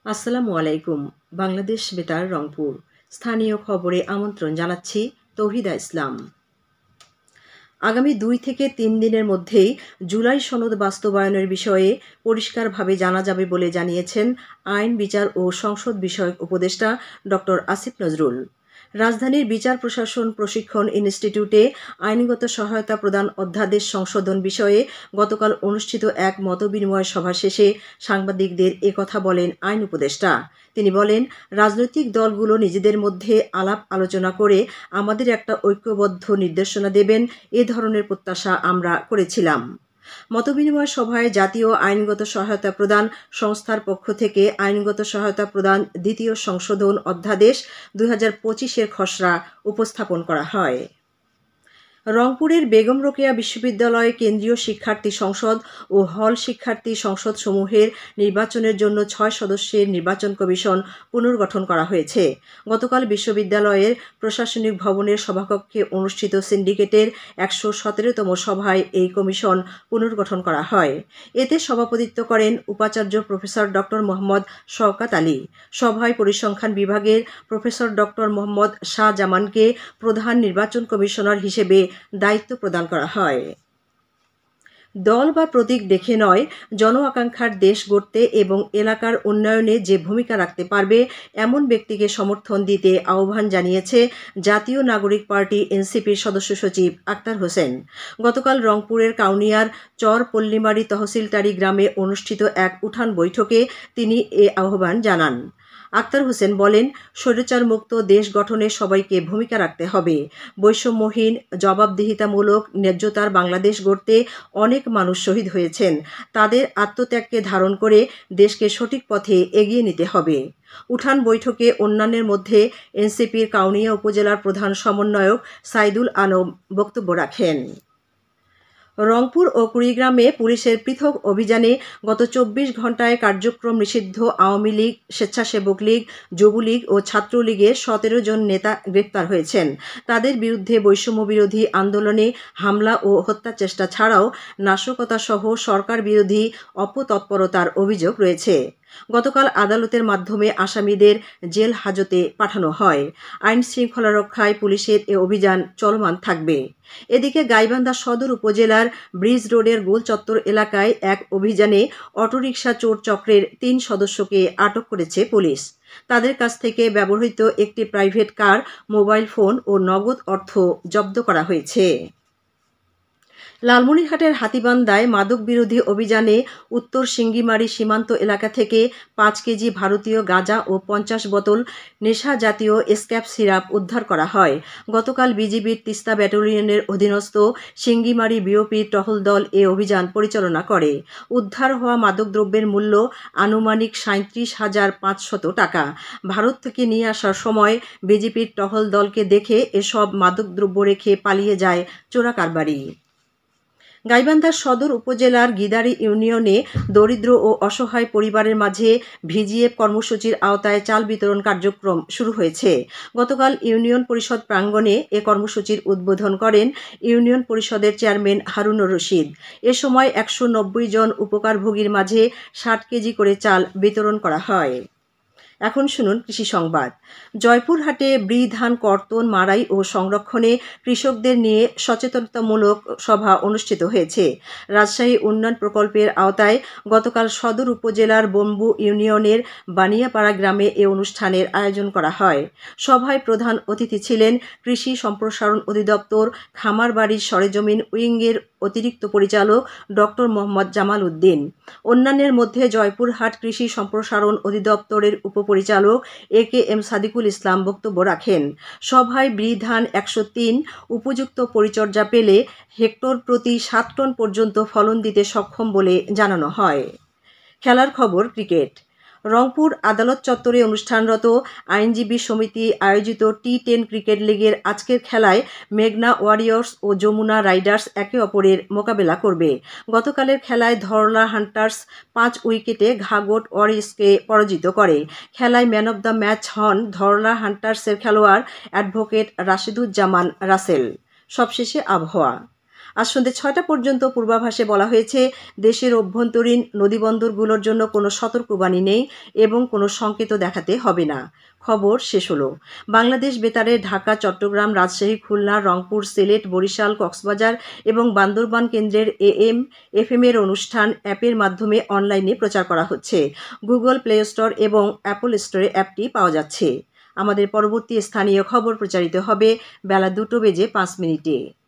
আসসালামু আলাইকুম। বাংলাদেশ বেতার রংপুর স্থানীয় খবরে আমন্ত্রণ জানাচ্ছি তৌহিদা ইসলাম। আগামী 2 থেকে 3 দিনের মধ্যেই জুলাই সনদ বাস্তবায়নের বিষয়ে পরিষ্কারভাবে জানা যাবে বলে জানিয়েছেন আইন, বিচার ও সংসদ বিষয়ক উপদেষ্টা ডক্টর আসিফ নজরুল। রাজধানীর বিচার প্রশাসন প্রশিক্ষণ ইনস্টিটিউটে আইনগত সহায়তা প্রদান অধ্যাদেশ সংশোধন বিষয়ে গতকাল অনুষ্ঠিত এক মতবিনিময় সভা শেষে সাংবাদিকদের একথা বলেন আইন উপদেষ্টা। তিনি বলেন, রাজনৈতিক দলগুলো নিজেদের মধ্যে আলাপ আলোচনা করে আমাদের একটা ঐক্যবদ্ধ নির্দেশনা দেবেন, এ ধরনের প্রত্যাশা আমরা করেছিলাম। মতবিনিময় সভায় জাতীয় আইনগত সহায়তা প্রদান সংস্থার পক্ষ থেকে আইনগত সহায়তা প্রদান দ্বিতীয় সংশোধন অধ্যাদেশ 2025-এর খসড়া উপস্থাপন করা হয়। রংপুরের বেগম রোকেয়া বিশ্ববিদ্যালয়ে কেন্দ্রীয় শিক্ষার্থী সংসদ ও হল শিক্ষার্থী সংসদ সমূহের নির্বাচনের জন্য 6 সদস্যের নির্বাচন কমিশন পুনর্গঠন করা হয়েছে। গতকাল বিশ্ববিদ্যালয়ের প্রশাসনিক ভবনের সভাকক্ষে অনুষ্ঠিত সিন্ডিকেটের 117তম সভায় এই কমিশন পুনর্গঠন করা হয়। এতে সভাপতিত্ব করেন উপাচার্য প্রফেসর ডক্টর মোহাম্মদ শওকাত আলী। সভায় পরিসংখ্যান বিভাগের প্রফেসর ডক্টর মোহাম্মদ শাহজামানকে প্রধান নির্বাচন কমিশনার হিসেবে দায়িত্ব প্রদান করা হয়। দল বা প্রতীক দেখে নয়, জন আকাঙ্ক্ষার দেশ গড়তে এবং এলাকার উন্নয়নে যে ভূমিকা রাখতে পারবে এমন ব্যক্তিকে সমর্থন দিতে আহ্বান জানিয়েছে জাতীয় নাগরিক পার্টি এনসিপির সদস্য সচিব আক্তার হোসেন। গতকাল রংপুরের কাউনিয়ার চর পল্লিমারি তহসিলটারি গ্রামে অনুষ্ঠিত এক উঠান বৈঠকে তিনি এ আহ্বান জানান। আক্তার হোসেন বলেন, স্বৈরাচার মুক্ত দেশ গঠনে সবাইকে ভূমিকা রাখতে হবে। বৈষম্যহীন, জবাবদিহিতামূলক, ন্যায্যতার বাংলাদেশ গড়তে অনেক মানুষ শহীদ হয়েছেন। তাদের আত্মত্যাগকে ধারণ করে দেশকে সঠিক পথে এগিয়ে নিতে হবে। উঠান বৈঠকে অন্যান্যের মধ্যে এনসিপির কাউনিয়া উপজেলার প্রধান সমন্বয়ক সাইদুল আলম বক্তব্য রাখেন। রংপুর ও কুড়িগ্রামে পুলিশের পৃথক অভিযানে গত 24 ঘণ্টায় কার্যক্রম নিষিদ্ধ আওয়ামী লীগ, স্বেচ্ছাসেবক লীগ, যুবলীগ ও ছাত্রলীগের 17 জন নেতা গ্রেপ্তার হয়েছেন। তাদের বিরুদ্ধে বৈষম্যবিরোধী আন্দোলনে হামলা ও হত্যাচেষ্টা ছাড়াও নাশকতাসহ সরকার বিরোধী অপতৎপরতার অভিযোগ রয়েছে। গতকাল আদালতের মাধ্যমে আসামিদের জেল হাজতে পাঠানো হয়। আইন শৃঙ্খলা রক্ষায় পুলিশের এ অভিযান চলমান থাকবে। এদিকে গাইবান্ধা সদর উপজেলার ব্রিজ রোডের গোল চত্বর এলাকায় এক অভিযানে অটোরিকশা চোর চক্রের 3 সদস্যকে আটক করেছে পুলিশ। তাদের কাছ থেকে ব্যবহৃত একটি প্রাইভেট কার, মোবাইল ফোন ও নগদ অর্থ জব্দ করা হয়েছে। লালমনিরহাটের হাতীবান্ধায় মাদক বিরোধী অভিযানে উত্তর সিঙ্গিমারি সীমান্ত এলাকা থেকে 5 কেজি ভারতীয় গাঁজা ও 50 বোতল নেশা জাতীয় স্ক্যাপ সিরাপ উদ্ধার করা হয়। গতকাল বিজিবির তিস্তা ব্যাটালিয়নের অধীনস্থ সিঙ্গিমারি বিওপির টহল দল এ অভিযান পরিচালনা করে। উদ্ধার হওয়া মাদকদ্রব্যের মূল্য আনুমানিক 37,500 টাকা। ভারত থেকে নিয়ে আসার সময় বিজিবির টহল দলকে দেখে এসব মাদকদ্রব্য রেখে পালিয়ে যায় চোরাকারবারি। গাইবান্ধার সদর উপজেলার গিদারি ইউনিয়নে দরিদ্র ও অসহায় পরিবারের মাঝে ভিজিএফ কর্মসূচির আওতায় চাল বিতরণ কার্যক্রম শুরু হয়েছে। গতকাল ইউনিয়ন পরিষদ প্রাঙ্গণে এ কর্মসূচির উদ্বোধন করেন ইউনিয়ন পরিষদের চেয়ারম্যান হারুনুর রশিদ। এ সময় 190 জন উপকারভোগীর মাঝে 60 কেজি করে চাল বিতরণ করা হয়। এখন শুনুন কৃষি সংবাদ। জয়পুরহাটে ধান কর্তন, মাড়াই ও সংরক্ষণে কৃষকদের নিয়ে সচেতনতামূলক সভা অনুষ্ঠিত হয়েছে। রাজশাহী উন্নয়ন প্রকল্পের আওতায় গতকাল সদর উপজেলার বম্বু ইউনিয়নের বানিয়াপাড়া গ্রামে এ অনুষ্ঠানের আয়োজন করা হয়। সভায় প্রধান অতিথি ছিলেন কৃষি সম্প্রসারণ অধিদপ্তর খামারবাড়ির সরেজমিন উইংয়ের অতিরিক্ত পরিচালক ডক্টর মোহাম্মদ জামাল উদ্দিন। অন্যান্যের মধ্যে জয়পুরহাট কৃষি সম্প্রসারণ অধিদপ্তরের উপপরিচালক AKM সাদিকুল ইসলাম বক্তব্য রাখেন। সভায় ধান 103 উপযুক্ত পরিচর্যা পেলে হেক্টর প্রতি 7 টন পর্যন্ত ফলন দিতে সক্ষম বলে জানানো হয়। খেলার খবর, ক্রিকেট। রংপুর আদালত চত্বরে অনুষ্ঠানরত আইনজীবী সমিতি আয়োজিত T10 ক্রিকেট লিগের আজকের খেলায় মেঘনা ওয়ারিয়র্স ও যমুনা রাইডার্স একে অপরের মোকাবেলা করবে। গতকালের খেলায় ধরলা হান্টার্স 5 উইকেটে ঘাগট ওয়ারিয়র্সকে পরাজিত করে। খেলায় ম্যান অব দ্য ম্যাচ হন ধরলা হান্টার্সের খেলোয়াড় অ্যাডভোকেট রাশেদুজ্জামান রাসেল। সবশেষে আবহাওয়া। আজ সন্ধ্যে ৬টা পর্যন্ত পূর্বাভাসে বলা হয়েছে, দেশের অভ্যন্তরীণ নদীবন্দরগুলোর জন্য কোনো সতর্কবাণী নেই এবং কোনো সংকেতও দেখাতে হবে না। খবর শেষ হলো। বাংলাদেশ বেতারের ঢাকা, চট্টগ্রাম, রাজশাহী, খুলনা, রংপুর, সিলেট, বরিশাল, কক্সবাজার এবং বান্দরবান কেন্দ্রের AM, FM এর অনুষ্ঠান অ্যাপের মাধ্যমে অনলাইনে প্রচার করা হচ্ছে। গুগল প্লে স্টোর এবং অ্যাপল স্টোরে অ্যাপটি পাওয়া যাচ্ছে। আমাদের পরবর্তী স্থানীয় খবর প্রচারিত হবে বেলা 2:05 মিনিটে।